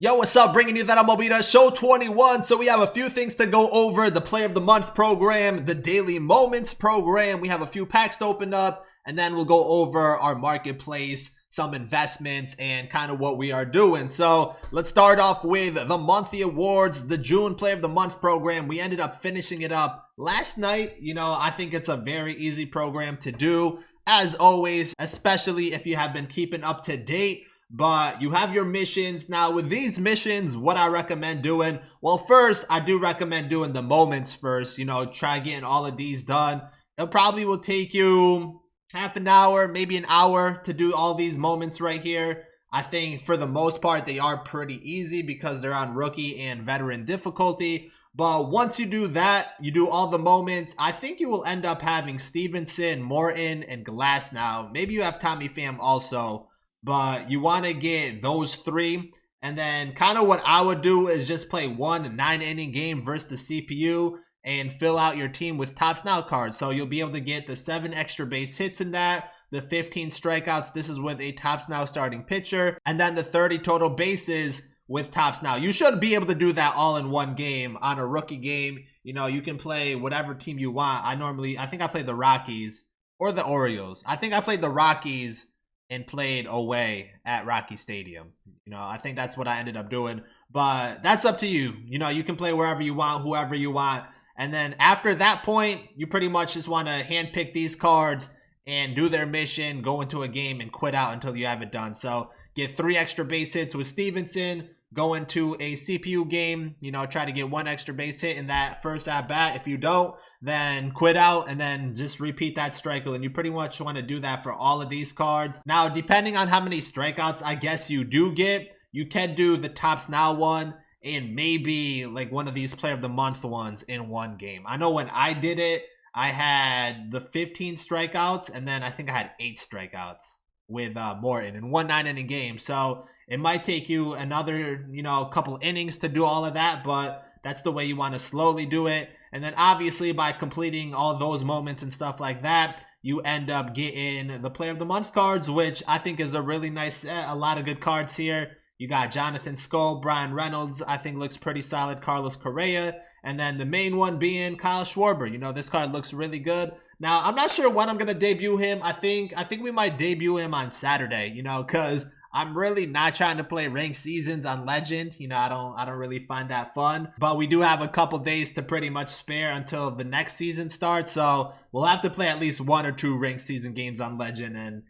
Yo, what's up? Bringing you that MLB Show 21. So we have a few things to go over. The Player of the Month program, the Daily Moments program. We have a few packs to open up, and then we'll go over our marketplace, some investments, and kind of what we are doing. So let's start off with the monthly awards, the June Player of the Month program. We ended up finishing it up last night. I think it's a very easy program to do, as always, especially if you have been keeping up to date. But you have your missions. Now with these missions, what I recommend doing, well, first I do recommend doing the moments first. Try getting all of these done. It probably will take you half an hour, maybe an hour to do all these moments right here. I think for the most part they are pretty easy because they're on rookie and veteran difficulty. But once you do that, you do all the moments, I think you will end up having Stevenson, Morton, and Glass now. Maybe you have Tommy Pham also. But you want to get those three. And then kind of what I would do is just play one 9-inning game versus the CPU and fill out your team with Topps Now cards. So you'll be able to get the 7 extra base hits in that, the 15 strikeouts. This is with a Topps Now starting pitcher. And then the 30 total bases with Topps Now. You should be able to do that all in one game on a rookie game. You can play whatever team you want. I think I played the Rockies or the Orioles. I think I played the Rockies and played away at Rocky Stadium. I think that's what I ended up doing. But that's up to you. You can play wherever you want, whoever you want. And then after that point, you pretty much just want to handpick these cards and do their mission, go into a game, and quit out until you have it done. So get 3 extra base hits with Stevenson, go into a CPU game, try to get 1 extra base hit in that first at bat. If you don't, then quit out and then just repeat that strikeout. And you pretty much want to do that for all of these cards. Now, depending on how many strikeouts I guess you do get, you can do the Topps Now one and maybe like one of these Player of the Month ones in one game. I know when I did it, I had the 15 strikeouts and then I think I had 8 strikeouts with Morton in one 9-inning game. So it might take you another, couple innings to do all of that, but that's the way you want to slowly do it. And then obviously by completing all those moments and stuff like that, you end up getting the Player of the Month cards, which I think is a really nice set. A lot of good cards here. You got Jonathan Scholl, Brian Reynolds, I think looks pretty solid, Carlos Correa, and then the main one being Kyle Schwarber. This card looks really good. Now, I'm not sure when I'm going to debut him. I think we might debut him on Saturday, because I'm really not trying to play ranked seasons on Legend. I don't really find that fun. But we do have a couple days to pretty much spare until the next season starts. So we'll have to play at least 1 or 2 ranked season games on Legend and,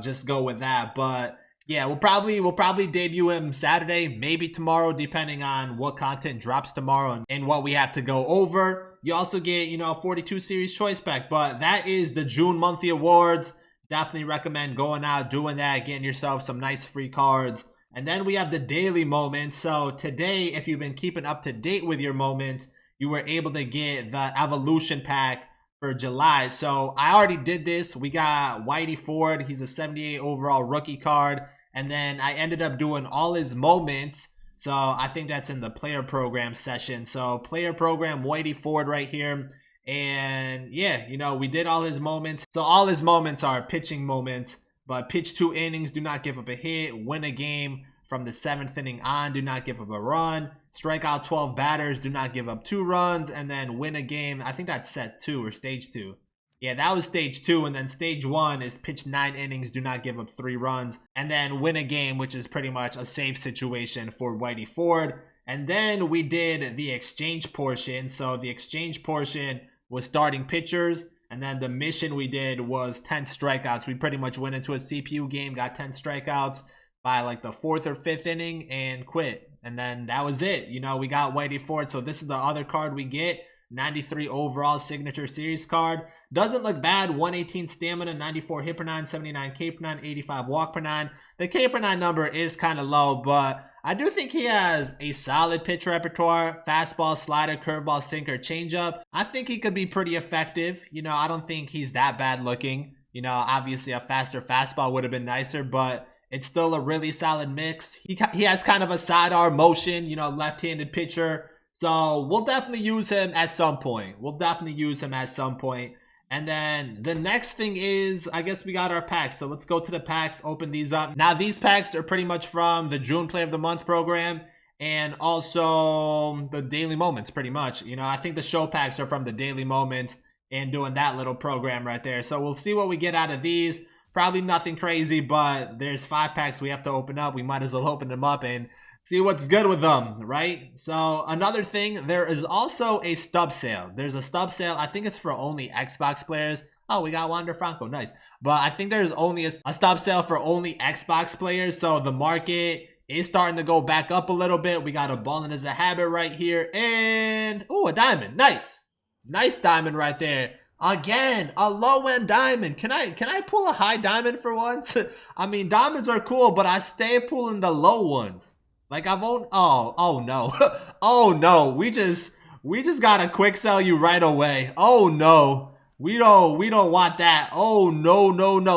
just go with that. But yeah, we'll probably debut him Saturday, maybe tomorrow, depending on what content drops tomorrow and what we have to go over. You also get, 42 series choice pack. But that is the June monthly awards. Definitely recommend going out, doing that, getting yourself some nice free cards. And then we have the daily moments. So today, if you've been keeping up to date with your moments, you were able to get the evolution pack for July. So I already did this. We got Whitey Ford. He's a 78 overall rookie card. And then I ended up doing all his moments. So I think that's in the player program session. So player program, Whitey Ford right here. And yeah, we did all his moments. So all his moments are pitching moments, but pitch 2 innings, do not give up a hit, win a game from the 7th inning on, do not give up a run, strike out 12 batters, do not give up 2 runs, and then win a game. I think that's set 2 or stage 2. Yeah, that was stage 2. And then stage 1 is pitch 9 innings, do not give up 3 runs, and then win a game, which is pretty much a safe situation for Whitey Ford. And then we did the exchange portion. So the exchange portion was starting pitchers, and then the mission we did was 10 strikeouts. We pretty much went into a CPU game, got 10 strikeouts by like the 4th or 5th inning and quit. And then that was it. We got Whitey Ford. So this is the other card we get, 93 overall signature series card. Doesn't look bad. 118 stamina, 94 hit per 9, 79 K per 9, 85 walk per 9. The K per 9 number is kind of low, but I do think he has a solid pitch repertoire. Fastball, slider, curveball, sinker, changeup. I think he could be pretty effective. I don't think he's that bad looking. Obviously a faster fastball would have been nicer, but it's still a really solid mix. He has kind of a sidearm motion, left-handed pitcher. So we'll definitely use him at some point. And then the next thing is, I guess we got our packs. So let's go to the packs, open these up. Now these packs are pretty much from the June Player of the Month program and also the Daily Moments pretty much. You know, I think the show packs are from the Daily Moments and doing that little program right there. So we'll see what we get out of these. Probably nothing crazy, but there's 5 packs we have to open up. We might as well open them up and see what's good with them, right? So another thing, there is also a stub sale. There's a stub sale. I think it's for only Xbox players. Oh, we got Wander Franco. Nice. But I think there's only a stub sale for only Xbox players. So the market is starting to go back up a little bit. We got a Ballin' as a Habit right here. And, oh, a diamond. Nice. Nice diamond right there. Again, a low-end diamond. Can I pull a high diamond for once? I mean, diamonds are cool, but I stay pulling the low ones. Like I won't. Oh no. Oh no. We just gotta quick sell you right away. Oh no. We don't want that. Oh no.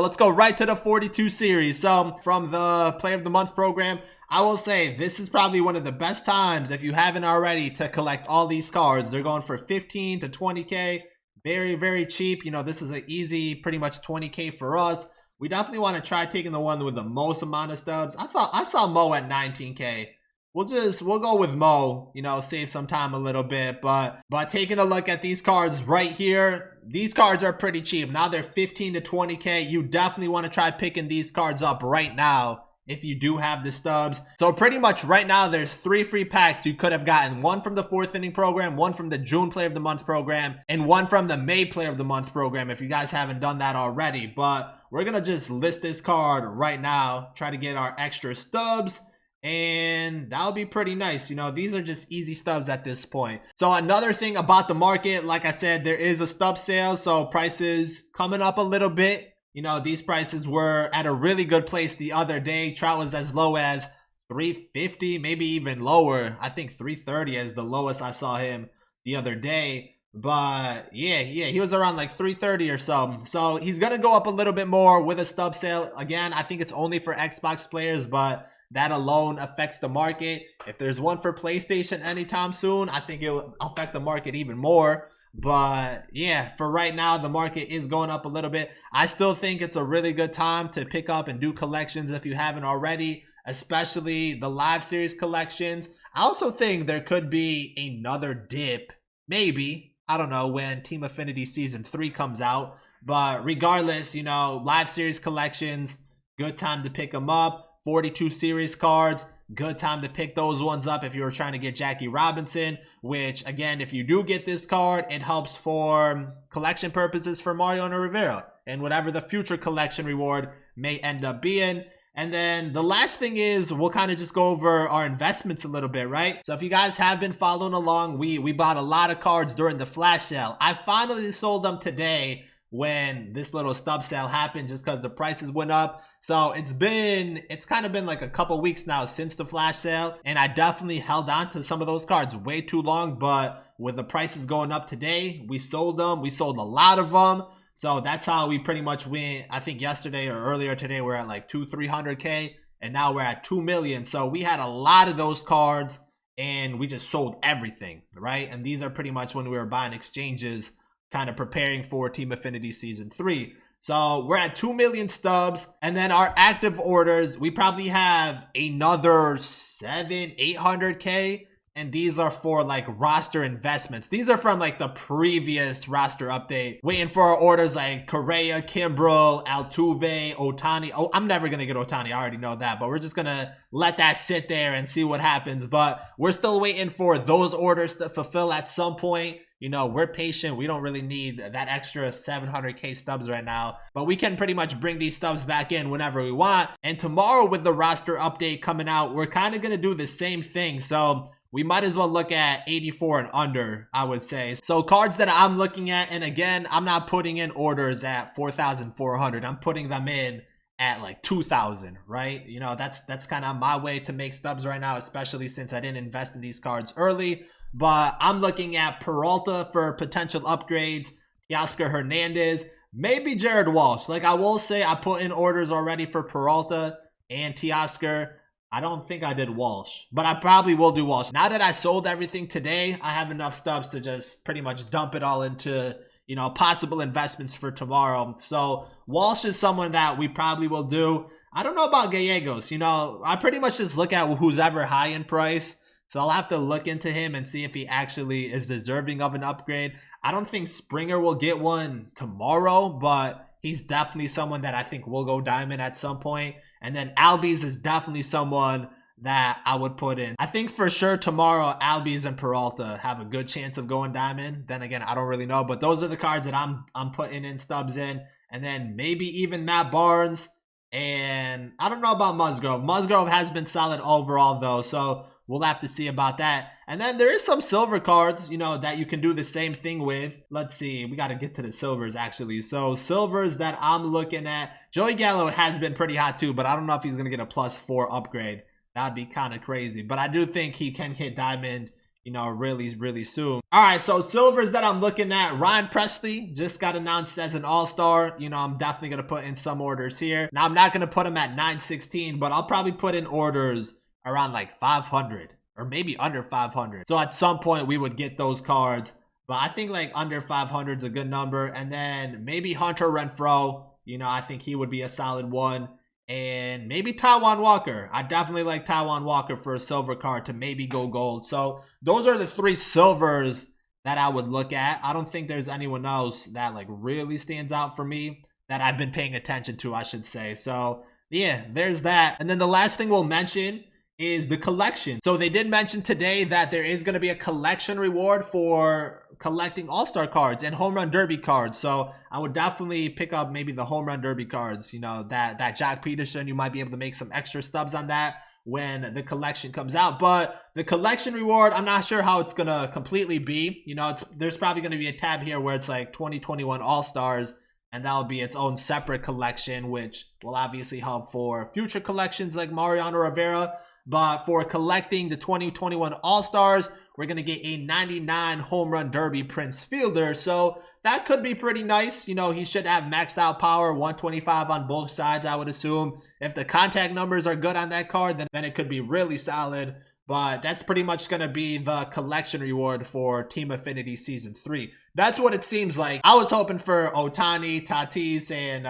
Let's go right to the 42 series. So from the Player of the Month program, I will say this is probably one of the best times, if you haven't already, to collect all these cards. They're going for 15 to 20K. Very, very cheap. You know, this is an easy, pretty much 20K for us. We definitely want to try taking the one with the most amount of stubs. I saw Mo at 19K. We'll go with Mo, you know, save some time a little bit. But taking a look at these cards right here, these cards are pretty cheap. Now they're 15 to 20K. You definitely want to try picking these cards up right now if you do have the stubs. So pretty much right now, there's 3 free packs you could have gotten. One from the 4th inning program, one from the June Player of the Month program, and one from the May Player of the Month program if you guys haven't done that already. But we're going to just list this card right now, try to get our extra stubs, and that'll be pretty nice. You know, these are just easy stubs at this point. So another thing about the market, like I said, there is a stub sale, so prices coming up a little bit. You know, these prices were at a really good place the other day. Trout was as low as 350, maybe even lower. I think 330 is the lowest I saw him the other day. But yeah, he was around like 330 or so. So he's going to go up a little bit more with a stub sale. Again, I think it's only for Xbox players, but that alone affects the market. If there's one for PlayStation anytime soon, I think it'll affect the market even more. But yeah, for right now, the market is going up a little bit. I still think it's a really good time to pick up and do collections if you haven't already, especially the live series collections. I also think there could be another dip, maybe, I don't know, when Team Affinity Season 3 comes out. But regardless, you know, live series collections, good time to pick them up. 42 series cards, good time to pick those ones up if you were trying to get Jackie Robinson, which again, if you do get this card, it helps for collection purposes for Mariano Rivera and whatever the future collection reward may end up being. And then the last thing is we'll kind of just go over our investments a little bit, right? So if you guys have been following along, we bought a lot of cards during the flash sale. I finally sold them today when this little stub sale happened just because the prices went up. So it's kind of been like a couple weeks now since the flash sale, and I definitely held on to some of those cards way too long. But with the prices going up today, we sold them. We sold a lot of them. So that's how we pretty much went. I think yesterday or earlier today, we're at like 300K, and now we're at 2 million. So we had a lot of those cards, and we just sold everything, right? And these are pretty much when we were buying exchanges, kind of preparing for Team Affinity Season 3. So we're at 2 million stubs, and then our active orders, we probably have another 800K, and these are for like roster investments. These are from like the previous roster update, waiting for our orders like Correa, Kimbrel, Altuve, Ohtani. Oh, I'm never gonna get Ohtani, I already know that, but we're just gonna let that sit there and see what happens. But we're still waiting for those orders to fulfill at some point. You know, we're patient. We don't really need that extra 700K stubs right now, but we can pretty much bring these stubs back in whenever we want. And tomorrow with the roster update coming out, we're kind of going to do the same thing. So we might as well look at 84 and under, I would say. So cards that I'm looking at, and again, I'm not putting in orders at 4,400. I'm putting them in at like 2,000, right? You know, that's kind of my way to make stubs right now, especially since I didn't invest in these cards early. But I'm looking at Peralta for potential upgrades, Teoscar Hernandez, maybe Jared Walsh. Like I will say, I put in orders already for Peralta and Teoscar. I don't think I did Walsh, but I probably will do Walsh. Now that I sold everything today, I have enough stubs to just pretty much dump it all into, you know, possible investments for tomorrow. So Walsh is someone that we probably will do. I don't know about Gallegos. You know, I pretty much just look at who's ever high in price. So I'll have to look into him and see if he actually is deserving of an upgrade. I don't think Springer will get one tomorrow, but he's definitely someone that I think will go diamond at some point. And then Albies is definitely someone that I would put in. I think for sure tomorrow, Albies and Peralta have a good chance of going diamond. Then again, I don't really know, but those are the cards that I'm putting in stubs in. And then maybe even Matt Barnes. And I don't know about Musgrove. Musgrove has been solid overall though, so we'll have to see about that. And then there is some silver cards, you know, that you can do the same thing with. Let's see. We got to get to the silvers actually. So silvers that I'm looking at. Joey Gallo has been pretty hot too, but I don't know if he's going to get a +4 upgrade. That'd be kind of crazy. But I do think he can hit diamond, you know, really soon. All right, so silvers that I'm looking at. Ryan Presley just got announced as an all-star. You know, I'm definitely going to put in some orders here. Now, I'm not going to put him at 916, but I'll probably put in orders around like 500 or maybe under 500. So at some point, we would get those cards. But I think like under 500 is a good number. And then maybe Hunter Renfroe. You know, I think he would be a solid one. And maybe Taijuan Walker. I definitely like Taijuan Walker for a silver card to maybe go gold. So those are the 3 silvers that I would look at. I don't think there's anyone else that like really stands out for me that I've been paying attention to, I should say. So yeah, there's that. And then the last thing we'll mention is the collection. So they did mention today that there is going to be a collection reward for collecting all-star cards and home run derby cards. So I would definitely pick up maybe the home run derby cards, you know, that Jack Peterson. You might be able to make some extra stubs on that when the collection comes out. But the collection reward, I'm not sure how it's going to completely be. You know, there's probably going to be a tab here where it's like 2021 all-stars, and that'll be its own separate collection, which will obviously help for future collections like Mariano Rivera. But for collecting the 2021 All-Stars, we're going to get a 99 home run derby Prince Fielder. So that could be pretty nice. You know, he should have maxed out power, 125 on both sides, I would assume. If the contact numbers are good on that card, then it could be really solid. But that's pretty much going to be the collection reward for Team Affinity Season 3. That's what it seems like. I was hoping for Ohtani, Tatis, and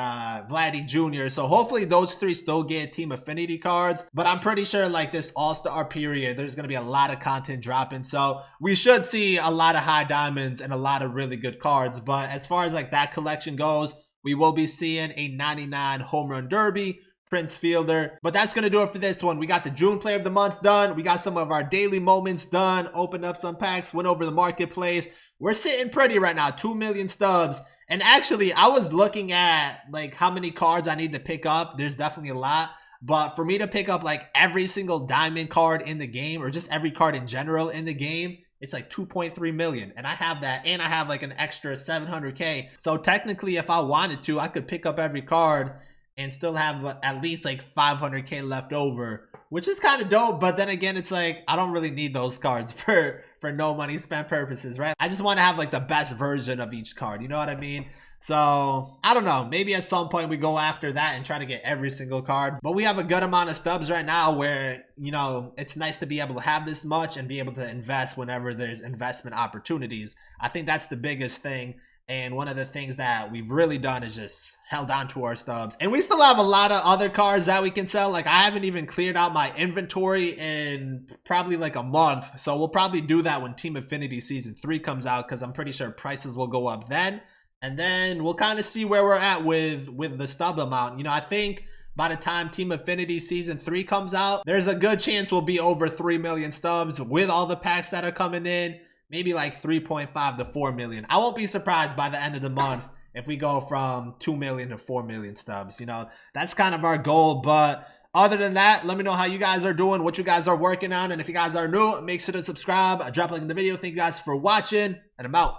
Vladdy Jr. So hopefully those 3 still get Team Affinity cards. But I'm pretty sure like this All-Star period, there's going to be a lot of content dropping. So we should see a lot of high diamonds and a lot of really good cards. But as far as like that collection goes, we will be seeing a 99 home run derby Prince Fielder. But that's going to do it for this one. We got the June Player of the Month done. We got some of our daily moments done. Opened up some packs. Went over the marketplace. We're sitting pretty right now. 2 million stubs. And actually, I was looking at like how many cards I need to pick up. There's definitely a lot. But for me to pick up like every single diamond card in the game, or just every card in general in the game, it's like 2.3 million. And I have that. And I have like an extra 700K. So technically, if I wanted to, I could pick up every card and still have at least like 500K left over, which is kind of dope. But then again, it's like, I don't really need those cards for no money spent purposes, right? I just want to have like the best version of each card. You know what I mean? So I don't know. Maybe at some point we go after that and try to get every single card. But we have a good amount of stubs right now where, you know, it's nice to be able to have this much and be able to invest whenever there's investment opportunities. I think that's the biggest thing. And one of the things that we've really done is just held on to our stubs. And we still have a lot of other cards that we can sell. Like I haven't even cleared out my inventory in probably like a month. So we'll probably do that when Team Affinity Season 3 comes out, because I'm pretty sure prices will go up then. And then we'll kind of see where we're at with the stub amount. You know, I think by the time Team Affinity Season 3 comes out, there's a good chance we'll be over 3 million stubs with all the packs that are coming in. Maybe like 3.5 to 4 million. I won't be surprised by the end of the month if we go from 2 million to 4 million stubs. You know, that's kind of our goal. But other than that, let me know how you guys are doing, what you guys are working on. And if you guys are new, make sure to subscribe, drop a like in the video. Thank you guys for watching, and I'm out.